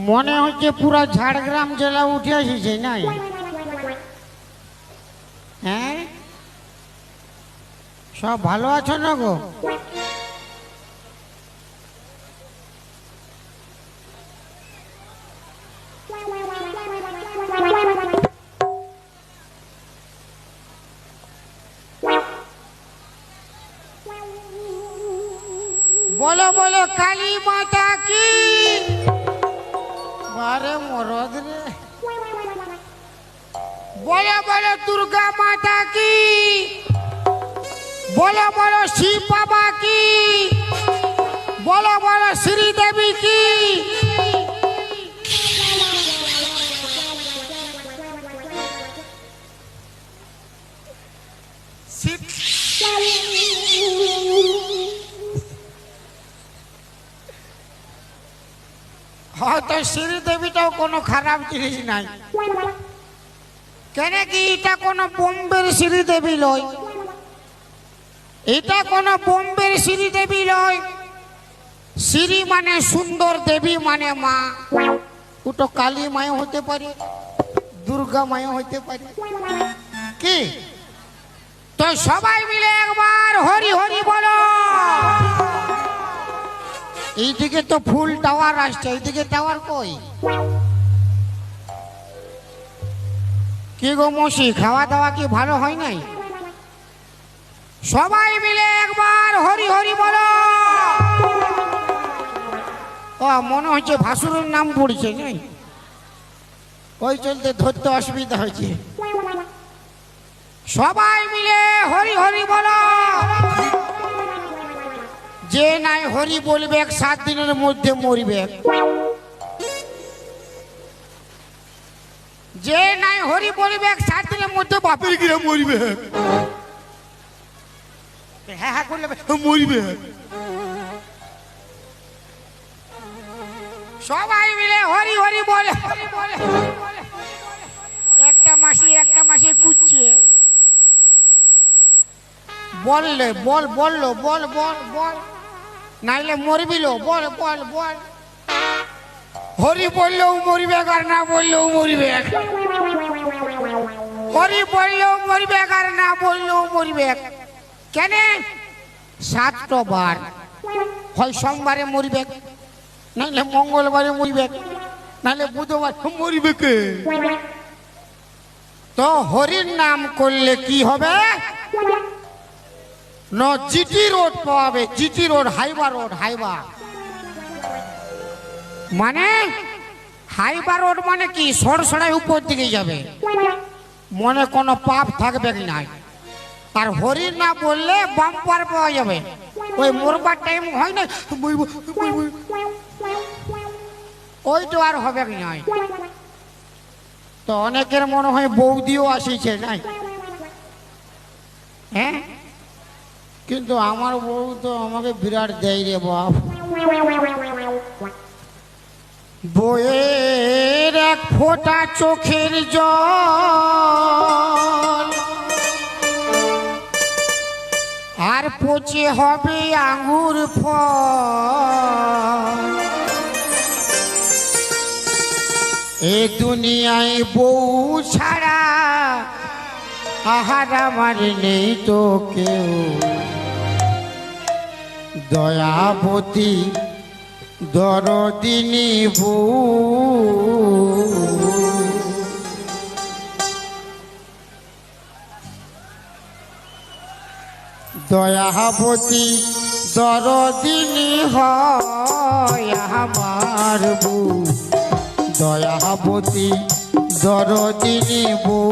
মনে হচ্ছে পুরা ঝাড়গ্রাম জেলা উঠে আসিছে নাই? হ্যাঁ, সব ভালো আছো না গো? बोलो बोलो काली माता की। बारे मरद रे। बोलो बोलो दुर्गा माता की। बोलो बोलो शिव बाबा की। बोलो बोलो श्री देवी की। হয়তো শ্রীদেবীটাও কোনো খারাপ জিনিস নাই, কেন কি এটা কোনো বোম্বের শ্রীদেবী লয়, এটা কোনো বোম্বের শ্রীদেবী লয়। শ্রী মানে সুন্দর, দেবী মানে মা। ওটা কালী মায় হতে পারে, দুর্গা মায় হতে পারে কি? তো সবাই মিলে একবার হরি হরি বলো। এইদিকে তো ফুল টাওয়ার আসছে, এইদিকে টাওয়ার কই? কি গো মশি, খাওয়া দাওয়া কি ভালো হয় নাই? সবাই মিলে একবার হরি হরি বলো। ও মনে হচ্ছে ভাসুরের নাম পড়ছে নাই, ওই চলতে ধরতে অসুবিধা হয়েছে। সবাই মিলে হরি হরি বলো। যে নাই হরি বলবে 7 দিনের মধ্যে মরিবে। যে নাই হরি বলবে 7 দিনের মধ্যে বাপের গিয়ে মরিবে। হ্যাঁ হ্যাঁ করলে মরিবে। সবাই মিলে হরি হরি বলে। একটা মাসি কুচ্ছে বললে বললো বল নাইলে মরবিল, বল বল বল। হরি বললেও মরিবে আর না বললেও মরিবে। হরি বললেও মরিবে আর না বললেও মরিবে। কেন? 7টা বার, হয় সোমবারে মরিবে, নাইলে মঙ্গলবারে মরিবে, নাইলে বুধবার মরিবে। কে তো হরির নাম করলে কি হবে? জিটি রোড পাবে। জিটি রোড, হাইবা রোড। হাইবা মানে হাইবা রোড মানে কি? সরসরাই উপর দিকে যাবে, মনে কোনো পাপ থাকবে না। আর হরির না বললে বাম্পার পাওয়া যাবে। ওই মরবার টাইম হয় না, ওই তো আর হবে না। তো অনেকের মনে হয় বৌদিও আসিছে নাই? হ্যাঁ, কিন্তু আমার বউ তো আমাকে বিরাট দেয় রে বাপ। বউয়ের এক ফোঁটা চোখের জল আর পচে হবে আঙ্গুর ফল। এ দুনিয়ায় বউ ছাড়া আহার আমার নেই তো কেউ। দয়াবতী দরদিনী বউ, দয়াবতী দরদিনী হয় আমার বউ। দয়াবতী দরদিনী বউ।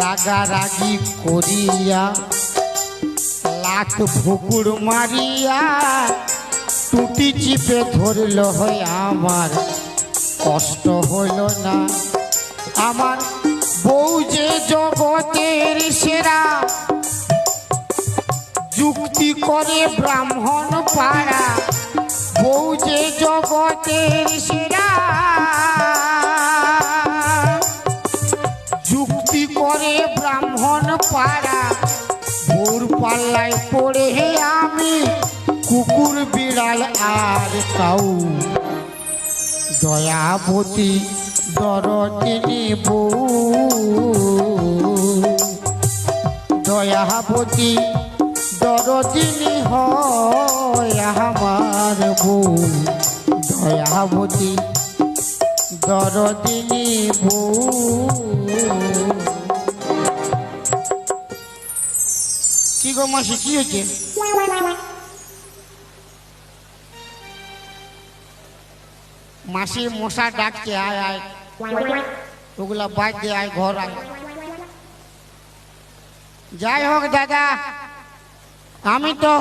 রাগারাগি করিয়া লাখ ভুকুর মারিয়া টুটি চিপে ধরল হয় আমার, কষ্ট হইল না। আমার বউ যে জগতের সেরা, যুক্তি করে ব্রাহ্মণ পাড়া। বউ যে জগতের সেরা, যুক্তি করে ব্রাহ্মণ পাড়া। ভোর পাল্লায় পড়ে হে আমি কুকুর বিড়াল আর কাউ দয়াবতী দরদিনী বউ দয়াবতী দরদিনী হয় আমার বউ দয়াবতী দরদিনী বউ। কি গো মাসি কি হয়েছে? মাসি মশা ডাকছে আয় আয় ওগুলা বাদ দিয়ে আয় ঘর আয়। যাই হোক দাদা আমি তো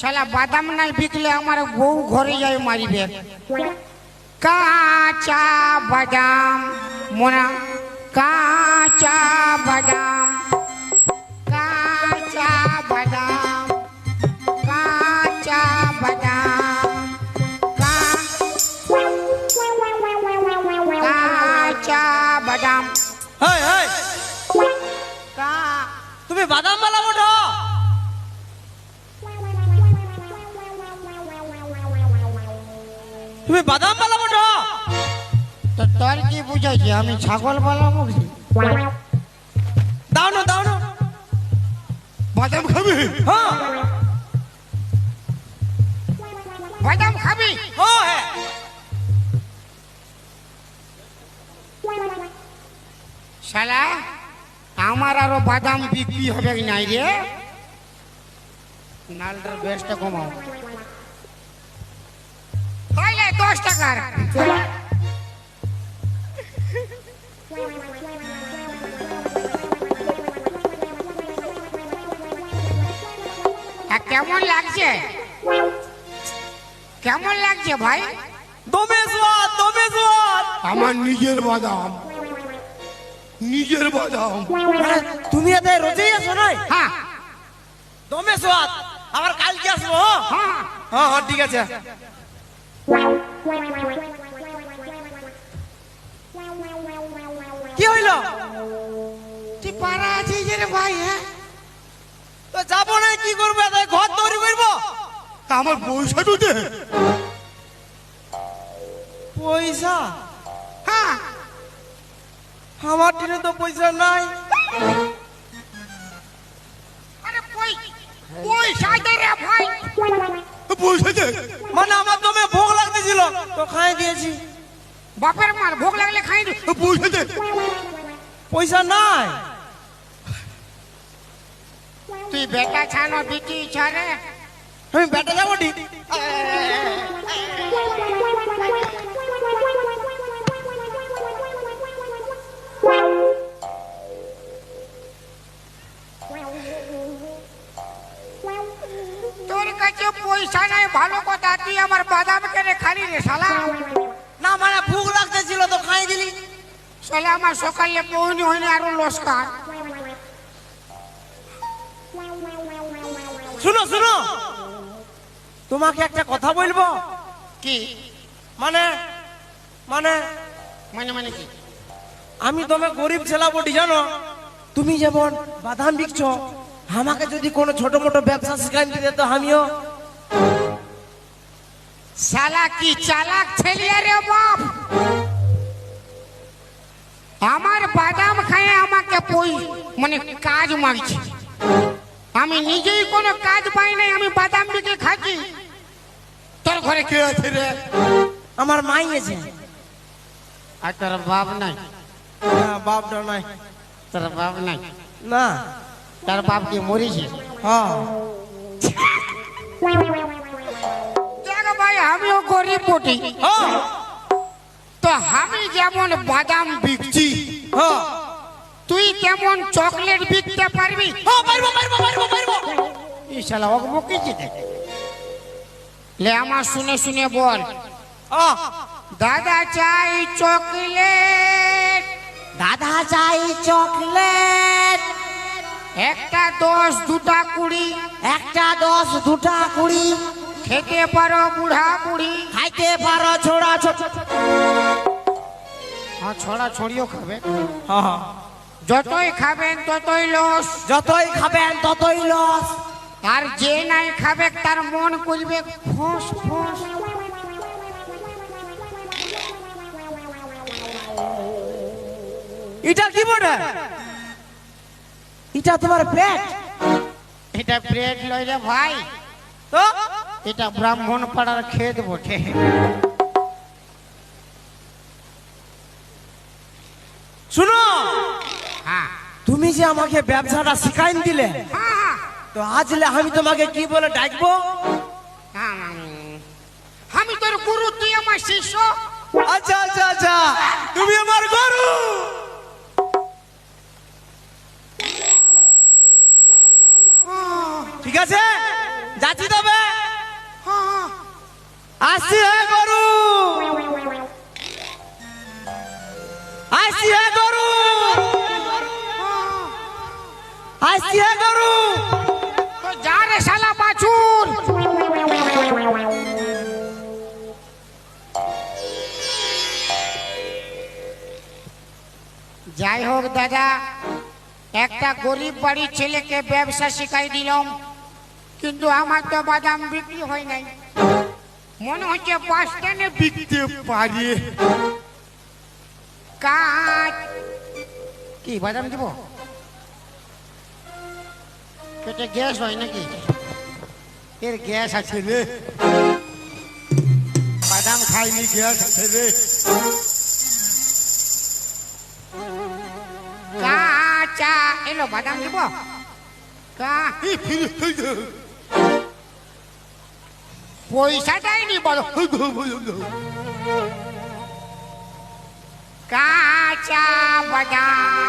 শালা বাদাম নাই বিকলে আমার বউ ঘরে যাই মারিবে। কাঁচা বাদাম মোনা কাঁচা বাদাম কাঁচা বাদাম কাঁচা বাদাম কাঁচা বাদাম। তুমি বাদাম বালা ওঠো। তুমি বাদাম বালা ওঠো। তো তোর কি বুঝাইছে আমি ছাগল বালা মুখি? দাও না দাও না। বাদাম খাবি? হ্যাঁ বাদাম খাবি? হ্যাঁ শালা আমার আরো বাদাম বিক্রি হবে নাই রে। নালটার বেশটা কমাও। 10 টাকার কেমন লাগছে? কেমন লাগছে ভাই? দমে স্বাদ দমে স্বাদ। আমার নিজের বাদাম নিজের বাদাম। তুমি এতে রোজই আসো নাই? হ্যাঁ দমে স্বাদ। আবার কালকে আসবো। হ্যাঁ হ্যাঁ হ্যাঁ ঠিক আছে। কি হইল? তুই পারা আছিস রে ভাই? হ্যাঁ তো যাবো না কি করবো? ঘর তৈরি করবো। আমার পয়সাটা দে। পয়সা? হ্যাঁ আমার টিনে তো পয়সা নাই। আরে পয়সা দে রে ভাই। পয়সা দে মানে আমার দমে ভোগ লাগতেছিল তো খাই দিয়েছি। বাপের মার ভোগ লাগলে খাই দে। পয়সা দে। পয়সা নাই। তুই বেটা ছানো বিটি ছাড়ে। আমি বেটা যাবো ঠিক। তোর কাছে পয়সা নাই ভালো কথা, তুই আমার বাদাম কেনে খালি রে শালা? না মানে ভোগ লাগতেছিল তো খাই দিলি। শালা আমার সকালে পৌনি হয়নি আরো লস্কার। শুনো শুনো, তোমাকে একটা কথা বলবো। কি মানে মানে মানে মানে কি? আমি তোমার গরিব ছেলা বটি জানো। তুমি যেমন বাদাম বিকছো, আমাকে যদি কোনো ছোট মোটো ব্যবসা শিখাই দিতে তো আমিও। শালা কি চালাক ছেলে রে বাপ। আমার বাদাম খায় আমাকে মানে কাজ মাগছে। আমি নিজেই কোনো কাজ পাই নাই, আমি বাদাম বিকে খাচ্ছি। তোর ঘরে কে আছে রে? আমার মাই আছে। আর তোর বাপ নাই? হ্যাঁ বাপটা নাই। তোর বাপ নাই? না। তার বাপ কি মরেছে? হ্যাঁ। দেখ ভাই আমিও গরিব বটি, হ্যাঁ তো আমি যেমন বাদাম বিকছি হ্যাঁ তুই তেমন চকলেট বিকতে পারবি? হ্যাঁ পারবো পারবো পারবো পারবো। এই শালা অগবকিছে দেখে। লে আমার শুনে শুনে বল। দাদা চাই চকলেট, দাদা চাই চকলেট। একটা 10 দুটা 20, একটা 10 দুটা 20। খেতে পারো বুড়া বুড়ি, খাইতে পারো ছোড়া ছোট। হ্যাঁ ছড়া ছড়িও খাবে। হ্যাঁ যতই খাবেন ততই লস। যতই খাবেন ততই লস। আর যে নাই খাবে তার মন করবে ফস ফস। এটা কি বটে? এটা তোমার পেট? এটা ব্রেড লই রে ভাই, তো এটা ব্রাহ্মণ পাড়ার খেত বটে। শুনো, হ্যাঁ তুমি যে আমাকে ব্যবসাটা শিখাইন দিলে, হ্যাঁ তো আজলে আমি তোমাকে কি বলে ডাকবো? হ্যাঁ, আমি তোর গুরু, তুই আমার শিষ্য। আচ্ছা আচ্ছা আচ্ছা, তুমি আমার গুরু। ঠিক আছে, যাচ্ছি তবে। আসছি হ্যাঁ গুরু, আসছি হ্যাঁ গুরু, আসছি হ্যাঁ গুরু। তো যা রে শালা বাছুর। যাই হোক দাদা, একটা গরিব বাড়ির ছেলেকে ব্যবসা শিখাই দিলাম, কিন্তু আমার তো বাদাম বিক্রি হয় নাই। মনে হচ্ছে বাস স্ট্যান্ডে বিকতে পারি। কাজ কি বাদাম দিব? পেটে গ্যাস হয় নাকি? এর গ্যাস আছে রে, বাদাম খাইনি গ্যাস আছে রে। কাঁচা এলো বাদাম দিব। পয়সাটাই নি বলো। কাঁচা বাদাম